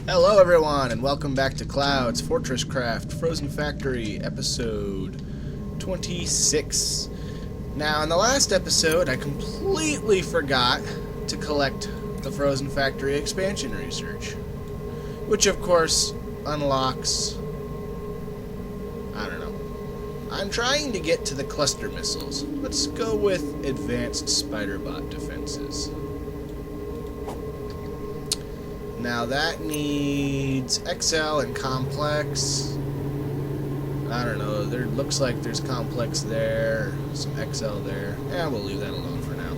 Hello everyone, and welcome back to Cloud's Fortresscraft Frozen Factory, episode 26. Now, in the last episode, I completely forgot to collect the Frozen Factory expansion research, which of course unlocks... I don't know. I'm trying to get to the cluster missiles. Let's go with advanced spider bot defenses. Now that needs XL and complex. I don't know, there looks like there's complex there, some XL there. Yeah, we'll leave that alone for now.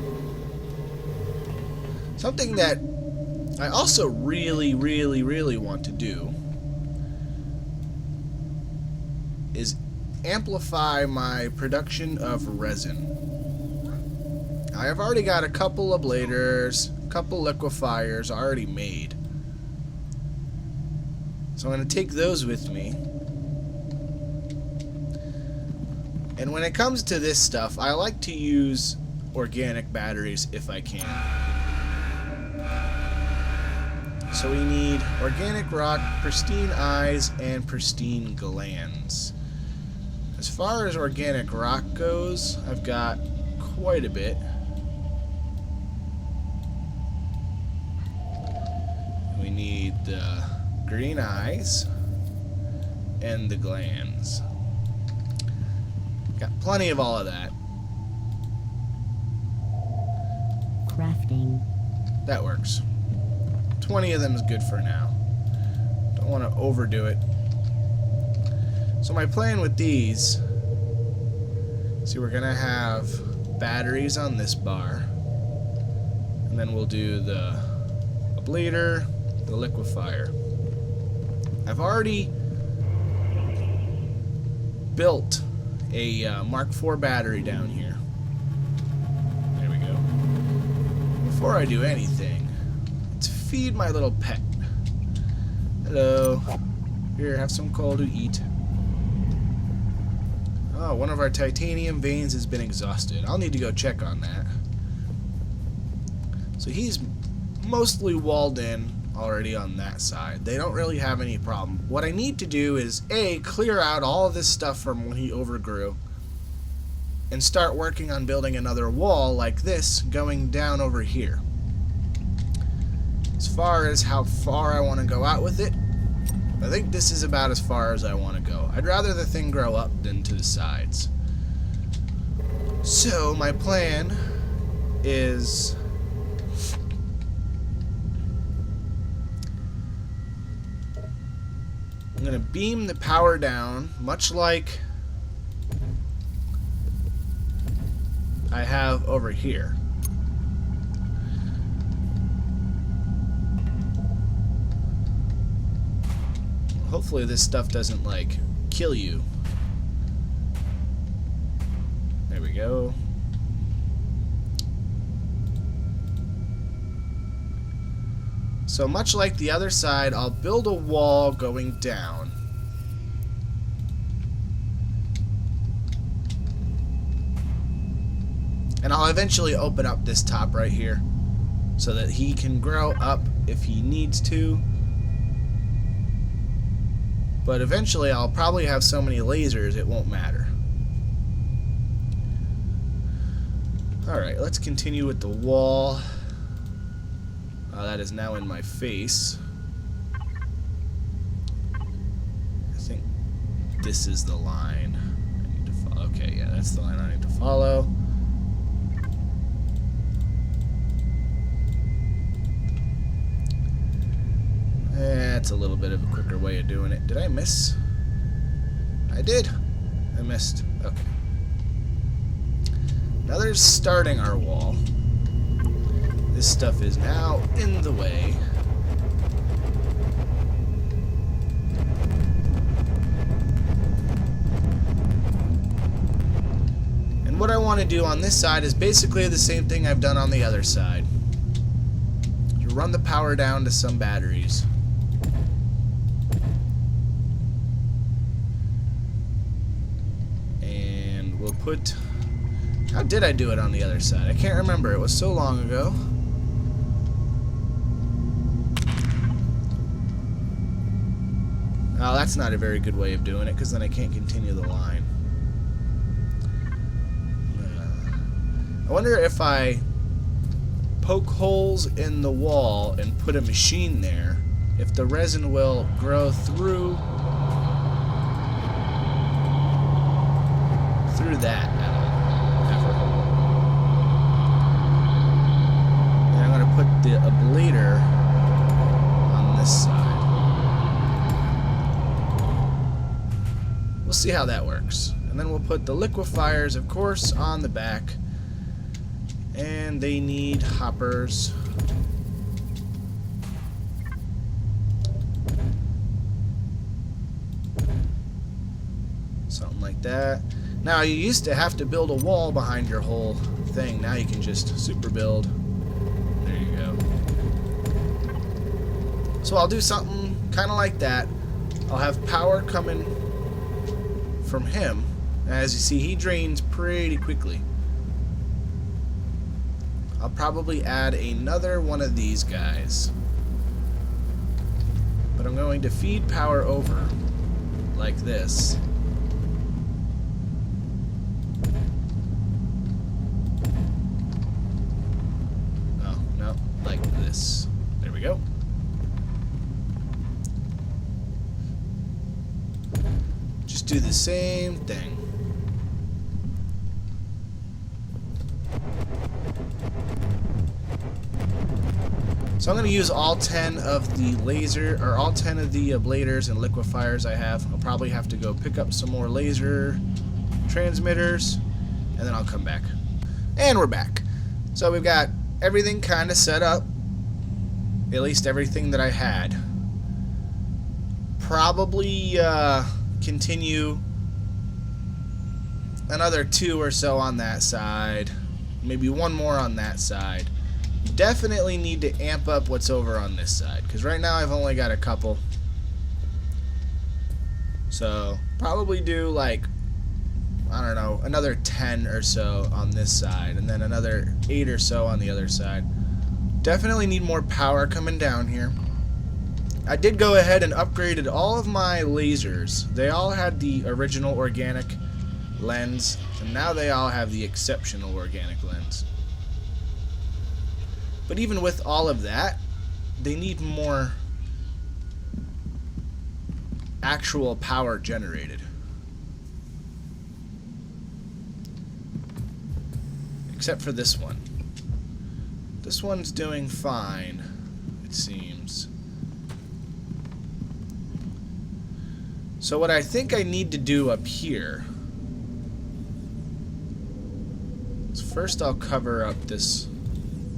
Something that I also really want to do is amplify my production of resin. I have already got a couple ablators, a couple liquefiers already made. So I'm going to take those with me. And when it comes to this stuff, I like to use organic batteries if I can. So we need organic rock, pristine eyes, and pristine glands. As far as organic rock goes, I've got quite a bit. We need the green eyes and the glands. Got plenty of all of that. Crafting. That works. 20 of them is good for now. Don't want to overdo it. So my plan with these, see, we're gonna have batteries on this bar, and then we'll do the ablator, the liquefier. I've already built a Mark IV battery down here. There we go. Before I do anything, let's feed my little pet. Hello. Here, have some coal to eat. Oh, one of our titanium veins has been exhausted. I'll need to go check on that. So he's mostly walled in already on that side. They don't really have any problem. What I need to do is A, clear out all of this stuff from when he overgrew and start working on building another wall like this going down over here. As far as how far I want to go out with it, I think this is about as far as I want to go. I'd rather the thing grow up than to the sides. So my plan is I'm going to beam the power down, much like I have over here. Hopefully this stuff doesn't, like, kill you. There we go. So much like the other side, I'll build a wall going down. And I'll eventually open up this top right here so that he can grow up if he needs to. But eventually I'll probably have so many lasers it won't matter. Alright, let's continue with the wall. That is now in my face. I think this is the line I need to follow. Okay, yeah, that's the line I need to follow. That's a little bit of a quicker way of doing it. Did I miss? I did. I missed. Okay. Now there's starting our wall. This stuff is now in the way. And what I want to do on this side is basically the same thing I've done on the other side. You run the power down to some batteries. And we'll put... How did I do it on the other side? I can't remember. It was so long ago. Oh, that's not a very good way of doing it, because then I can't continue the line. I wonder if I poke holes in the wall and put a machine there, if the resin will grow through that at all, ever. And I'm going to put the ablator on this side. We'll see how that works. And then we'll put the liquefiers, of course, on the back. And they need hoppers. Something like that. Now, you used to have to build a wall behind your whole thing. Now you can just super build. There you go. So I'll do something kind of like that. I'll have power coming from him. As you see, he drains pretty quickly. I'll probably add another one of these guys. But I'm going to feed power over like this. Oh, no, like this. There we go. Just do the same thing. So I'm going to use all 10 of the laser, or all 10 of the ablators and liquefiers I have. I'll probably have to go pick up some more laser transmitters, and then I'll come back. And we're back. So we've got everything kind of set up, at least everything that I had. Probably continue another 2 or so on that side, maybe 1 more on that side. Definitely need to amp up what's over on this side, because right now I've only got a couple. So probably do like, I don't know, another 10 or so on this side, and then another 8 or so on the other side. Definitely need more power coming down here. I did go ahead and upgraded all of my lasers. They all had the original organic lens, and now they all have the exceptional organic lens. But even with all of that, they need more actual power generated. Except for this one. This one's doing fine, it seems. So what I think I need to do up here is first I'll cover up this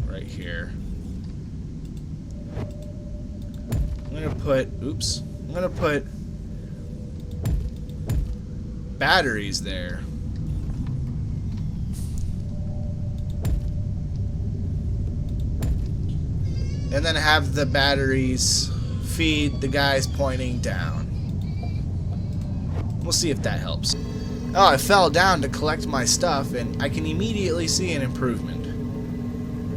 right here. I'm gonna put batteries there. And then have the batteries feed the guys pointing down. We'll see if that helps. Oh, I fell down to collect my stuff, and I can immediately see an improvement.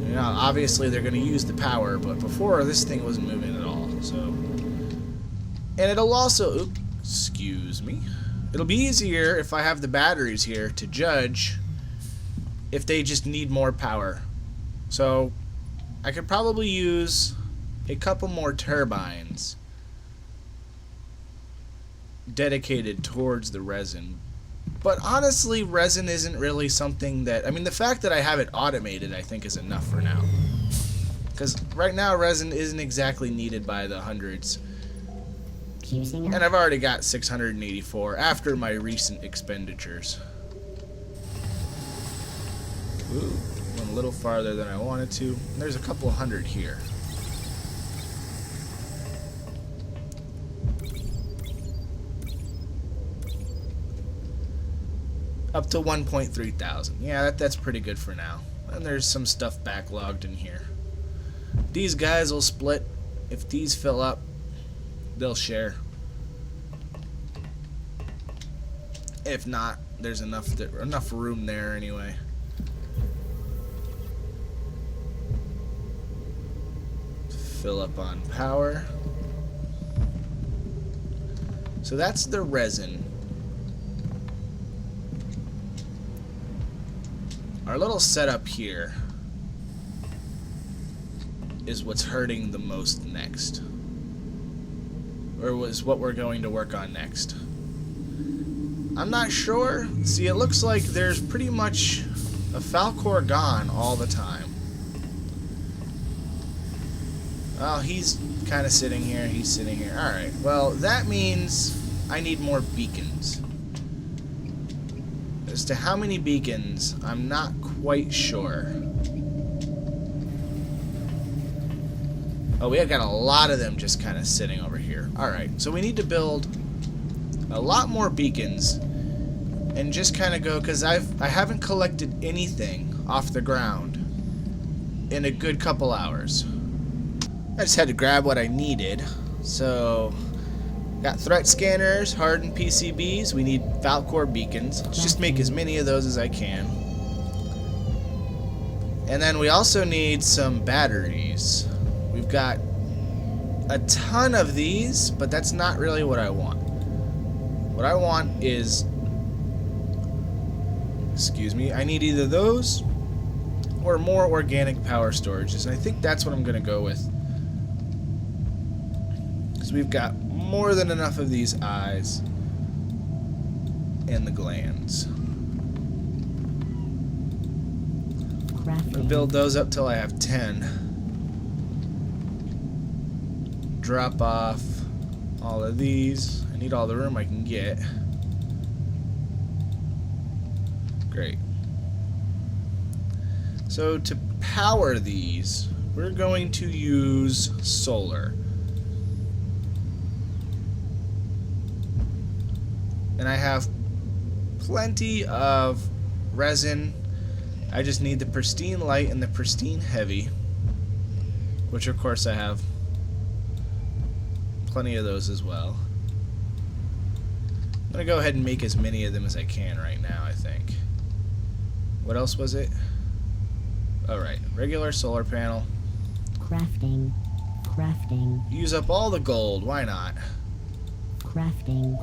You know, obviously they're going to use the power, but before this thing wasn't moving at all. So, and it'll also, excuse me, it'll be easier if I have the batteries here to judge if they just need more power. So I could probably use a couple more turbines dedicated towards the resin. But honestly, resin isn't really something that... I mean, the fact that I have it automated, I think, is enough for now. Because right now, resin isn't exactly needed by the hundreds. And I've already got 684 after my recent expenditures. Ooh, went a little farther than I wanted to. There's a couple hundred here. Up to 1.3 thousand. Yeah, that's pretty good for now. And there's some stuff backlogged in here. These guys will split. If these fill up, they'll share. If not, there's enough room there anyway. Fill up on power. So that's the resin. Our little setup here is what's hurting the most next. Or was what we're going to work on next. I'm not sure. See, it looks like there's pretty much a Falcor gone all the time. Well, he's kind of sitting here, he's sitting here. Alright, well, that means I need more beacons. As to how many beacons, I'm not quite sure. Oh, we have got a lot of them just kind of sitting over here. Alright, so we need to build a lot more beacons and just kind of go, because I haven't collected anything off the ground in a good couple hours. I just had to grab what I needed. So, got threat scanners, hardened PCBs. We need Falcor beacons. Let's just make as many of those as I can. And then we also need some batteries. We've got a ton of these, but that's not really what I want. What I want is, excuse me, I need either those or more organic power storages. And I think that's what I'm going to go with. Because we've got more than enough of these eyes and the glands. I'm going to build those up till I have 10. Drop off all of these. I need all the room I can get. Great. So to power these, we're going to use solar. And I have plenty of resin. I just need the pristine light and the pristine heavy, which of course I have plenty of those as well. I'm gonna go ahead and make as many of them as I can right now, I think. What else was it? Alright, regular solar panel. Crafting. Use up all the gold, why not? Crafting.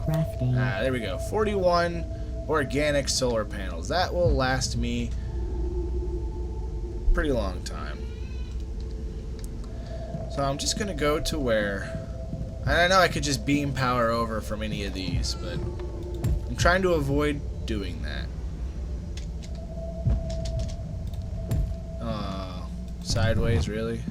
Ah, there we go. 41 organic solar panels. That will last me a pretty long time. So I'm just gonna go to where, and I know I could just beam power over from any of these, but I'm trying to avoid doing that. Sideways, really?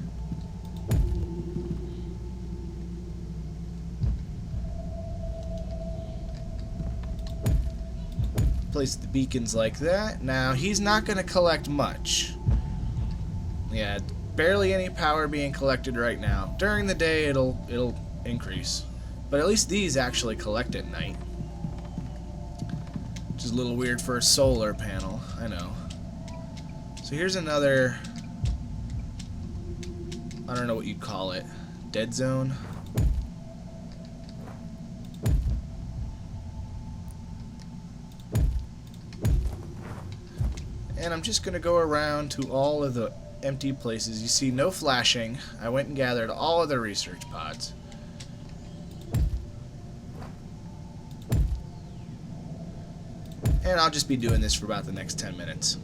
Place the beacons like that. Now, he's not going to collect much. Yeah, barely any power being collected right now. During the day, it'll increase. But at least these actually collect at night. Which is a little weird for a solar panel, I know. So here's another, I don't know what you'd call it, dead zone. And I'm just going to go around to all of the empty places. You see no flashing. I went and gathered all of the research pods. And I'll just be doing this for about the next 10 minutes.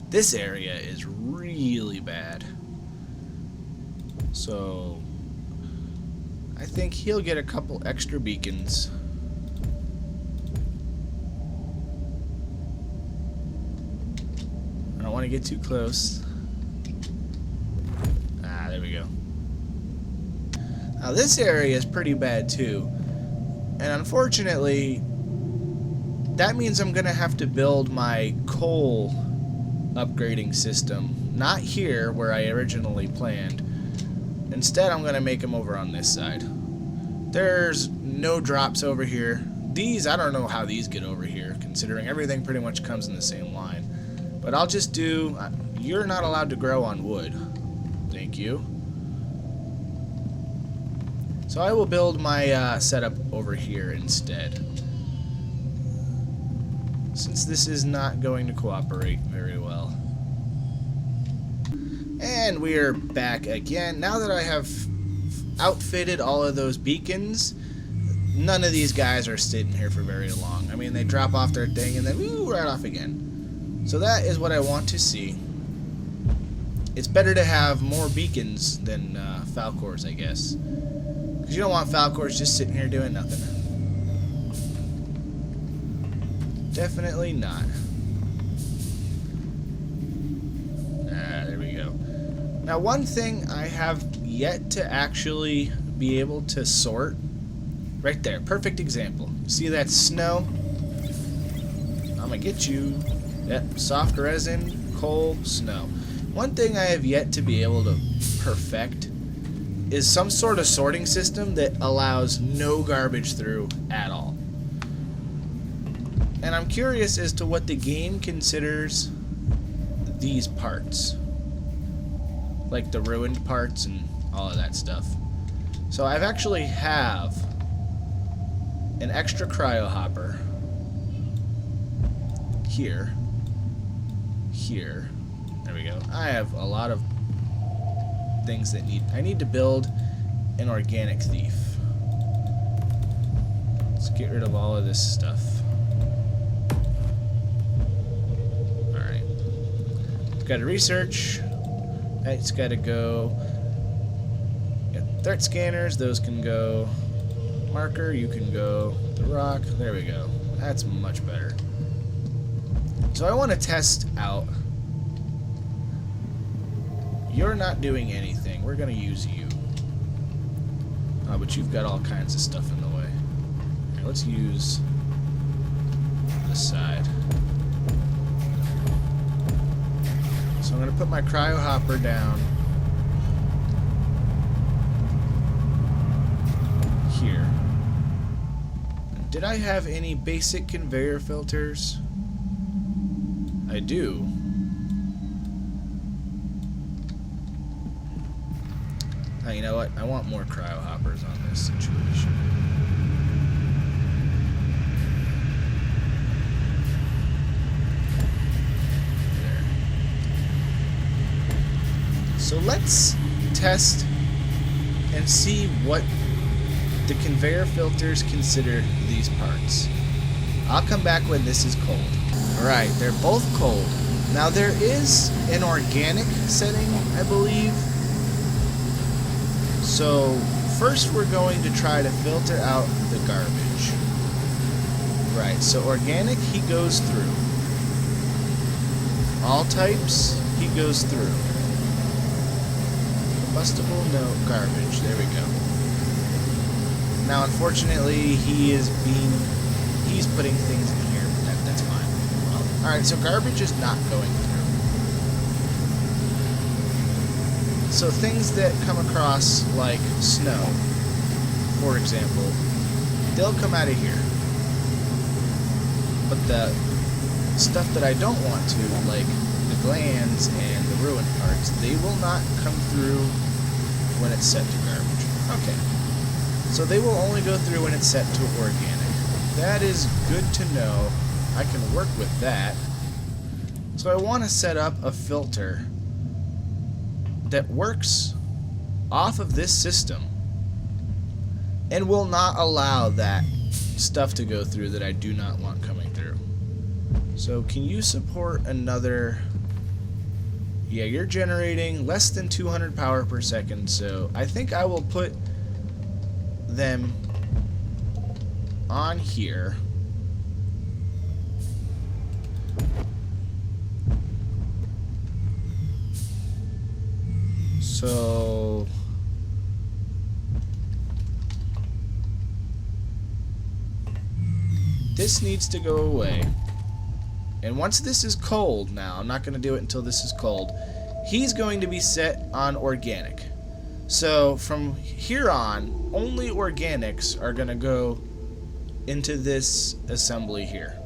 This area is really bad. So I think he'll get a couple extra beacons. I don't want to get too close. Ah, there we go. Now this area is pretty bad too. And unfortunately, that means I'm going to have to build my coal upgrading system. Not here, where I originally planned. Instead, I'm going to make them over on this side. There's no drops over here. These, I don't know how these get over here, considering everything pretty much comes in the same line. But I'll just do... You're not allowed to grow on wood. Thank you. So I will build my setup over here instead. Since this is not going to cooperate very well. And we are back again. Now that I have outfitted all of those beacons, none of these guys are sitting here for very long. I mean, they drop off their thing and then woo, right off again. So that is what I want to see. It's better to have more beacons than Falcors, I guess. Because you don't want Falcors just sitting here doing nothing. Definitely not. There we go. Now, one thing I have yet to actually be able to sort, right there, perfect example. See that snow? I'm gonna get you. Yep, soft resin, coal, snow. One thing I have yet to be able to perfect is some sort of sorting system that allows no garbage through at all. And I'm curious as to what the game considers these parts. Like the ruined parts and all of that stuff. So I've actually have an extra cryo hopper here. Here. There we go. I have a lot of things that I need to build an organic thief. Let's get rid of all of this stuff. Alright. Got to research. That's got to go. Got threat scanners. Those can go. Marker, you can go. The rock. There we go. That's much better. So I want to test out. You're not doing anything. We're going to use you. Oh, but you've got all kinds of stuff in the way. Here, let's use this side. So I'm going to put my cryo hopper down here. Did I have any basic conveyor filters? I do. You know what? I want more cryo hoppers on this situation. There. So let's test and see what the conveyor filters consider these parts. I'll come back when this is cold. Alright, they're both cold. Now there is an organic setting, I believe. So, first we're going to try to filter out the garbage. Right, so organic, he goes through. All types, he goes through. Combustible, no. Garbage, there we go. Now, unfortunately, he's putting things in here, but that's fine. Alright, so garbage is not going through. So things that come across, like snow, for example, they'll come out of here. But the stuff that I don't want to, like the glands and the ruined parts, they will not come through when it's set to garbage. Okay. So they will only go through when it's set to organic. That is good to know. I can work with that. So I want to set up a filter that works off of this system and will not allow that stuff to go through that I do not want coming through. So can you support another? Yeah, you're generating less than 200 power per second, so I think I will put them on here. So this needs to go away. And once this is cold now, I'm not going to do it until this is cold, he's going to be set on organic. So from here on, only organics are going to go into this assembly here.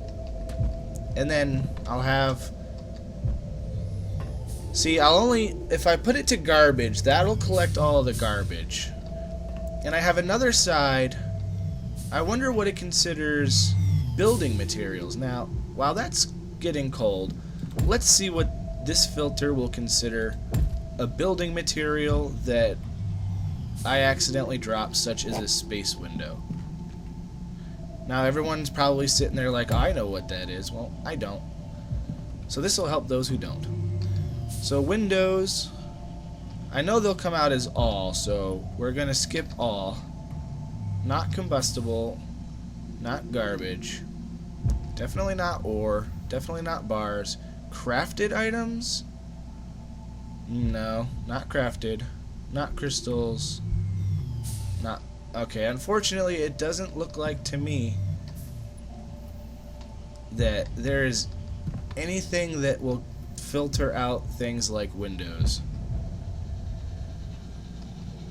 And then I'll have... See, I'll only... If I put it to garbage, that'll collect all of the garbage. And I have another side. I wonder what it considers building materials. Now, while that's getting cold, let's see what this filter will consider a building material that I accidentally dropped, such as a space window. Now everyone's probably sitting there like, I know what that is. Well, I don't. So this will help those who don't. So windows, I know they'll come out as all, so we're going to skip all. Not combustible, not garbage, definitely not ore, definitely not bars. Crafted items? No, not crafted. Not crystals. Not... Okay, unfortunately it doesn't look like to me that there is anything that will filter out things like windows.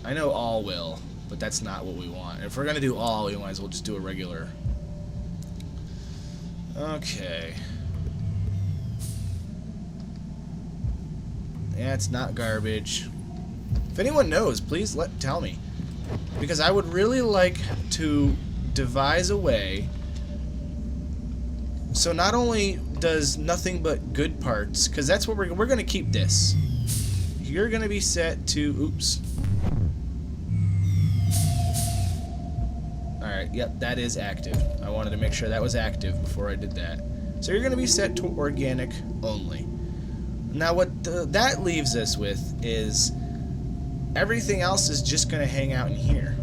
I know all will, but that's not what we want. If we're going to do all, we might as well just do a regular. Okay. Yeah, it's not garbage. If anyone knows, please tell me. Because I would really like to devise a way so not only does nothing but good parts, because that's what we're going to keep this. You're going to be set to... Oops. Alright, yep, that is active. I wanted to make sure that was active before I did that. So you're going to be set to organic only. Now what that leaves us with is everything else is just going to hang out in here.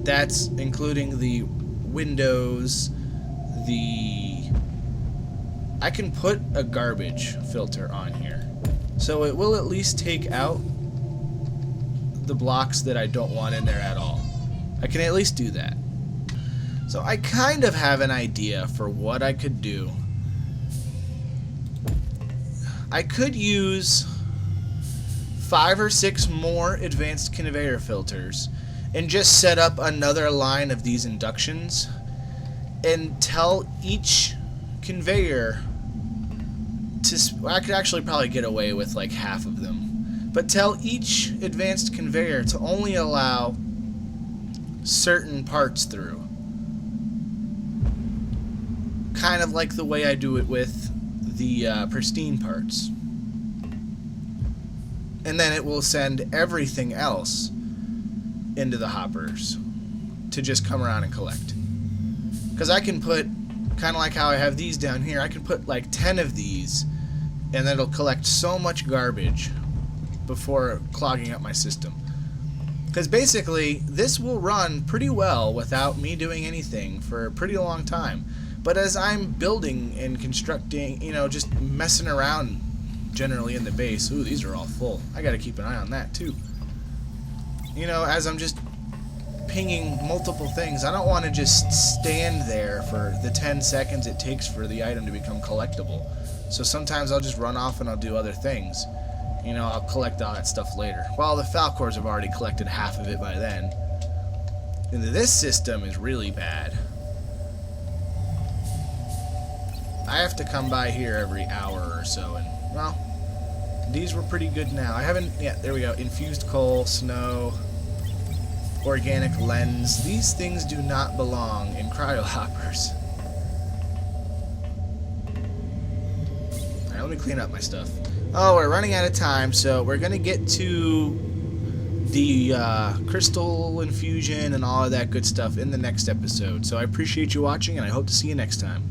That's including the windows, I can put a garbage filter on here. So it will at least take out the blocks that I don't want in there at all. I can at least do that. So I kind of have an idea for what I could do. I could use 5 or 6 more advanced conveyor filters and just set up another line of these inductions and tell each conveyor to... I could actually probably get away with like half of them, but tell each advanced conveyor to only allow certain parts through. Kind of like the way I do it with the pristine parts. And then it will send everything else into the hoppers to just come around and collect. Because I can put, kind of like how I have these down here, I can put like 10 of these and then it'll collect so much garbage before clogging up my system. Because basically, this will run pretty well without me doing anything for a pretty long time. But as I'm building and constructing, you know, just messing around generally in the base, ooh, these are all full. I gotta keep an eye on that too. You know, as I'm just pinging multiple things, I don't want to just stand there for the 10 seconds it takes for the item to become collectible. So sometimes I'll just run off and I'll do other things. You know, I'll collect all that stuff later. Well, the Falcors have already collected half of it by then. And this system is really bad. I have to come by here every hour or so, and, well, these were pretty good now. I haven't, yeah, there we go. Infused coal, snow, organic lens. These things do not belong in cryo hoppers. Alright, let me clean up my stuff. Oh, we're running out of time, so we're going to get to the crystal infusion and all of that good stuff in the next episode. So I appreciate you watching, and I hope to see you next time.